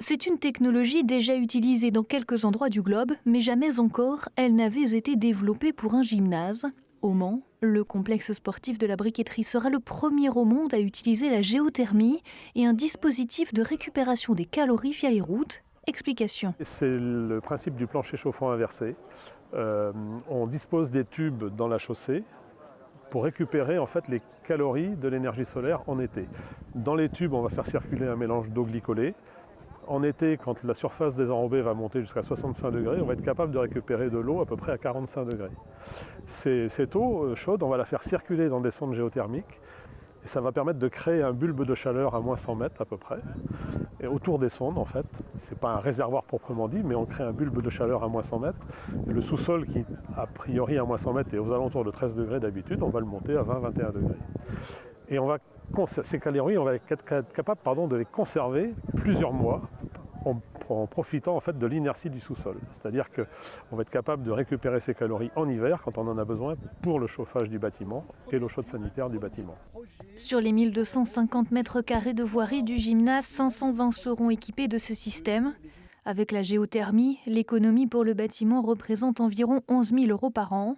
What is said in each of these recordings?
C'est une technologie déjà utilisée dans quelques endroits du globe, mais jamais encore elle n'avait été développée pour un gymnase. Au Mans, le complexe sportif de la Briqueterie sera le premier au monde à utiliser la géothermie et un dispositif de récupération des calories via les routes. Explication. C'est le principe du plancher chauffant inversé. On dispose des tubes dans la chaussée pour récupérer en fait les calories de l'énergie solaire en été. Dans les tubes, on va faire circuler un mélange d'eau glycolée. En été, quand la surface des enrobés va monter jusqu'à 65 degrés, on va être capable de récupérer de l'eau à peu près à 45 degrés. Cette eau chaude, on va la faire circuler dans des sondes géothermiques et ça va permettre de créer un bulbe de chaleur à moins 100 mètres à peu près. Et autour des sondes, en fait, ce n'est pas un réservoir proprement dit, mais on crée un bulbe de chaleur à moins 100 mètres. Et le sous-sol, qui a priori à moins 100 mètres est aux alentours de 13 degrés d'habitude, on va le monter à 20-21 degrés. Et ces calories, on va être capable de les conserver plusieurs mois en profitant en fait de l'inertie du sous-sol. C'est-à-dire qu'on va être capable de récupérer ces calories en hiver quand on en a besoin pour le chauffage du bâtiment et l'eau chaude sanitaire du bâtiment. Sur les 1250 mètres carrés de voirie du gymnase, 520 seront équipés de ce système. Avec la géothermie, l'économie pour le bâtiment représente environ 11 000 € par an.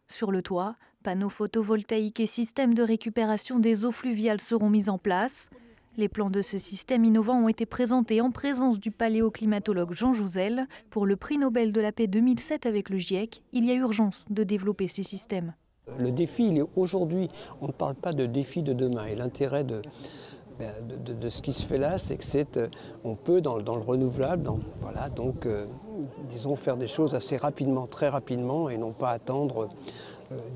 Sur le toit, panneaux photovoltaïques et systèmes de récupération des eaux fluviales seront mis en place. Les plans de ce système innovant ont été présentés en présence du paléoclimatologue Jean Jouzel. Pour le prix Nobel de la paix 2007 avec le GIEC, il y a urgence de développer ces systèmes. Le défi, il est aujourd'hui. On ne parle pas de défi de demain. Et l'intérêt de ce qui se fait là, c'est que on peut, dans le renouvelable, disons, faire des choses assez rapidement, très rapidement, et non pas attendre,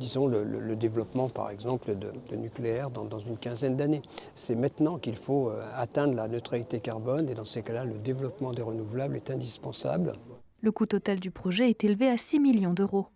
disons, le développement, par exemple, de nucléaire dans une quinzaine d'années. C'est maintenant qu'il faut atteindre la neutralité carbone, et dans ces cas-là, le développement des renouvelables est indispensable. Le coût total du projet est élevé à 6 millions d'euros.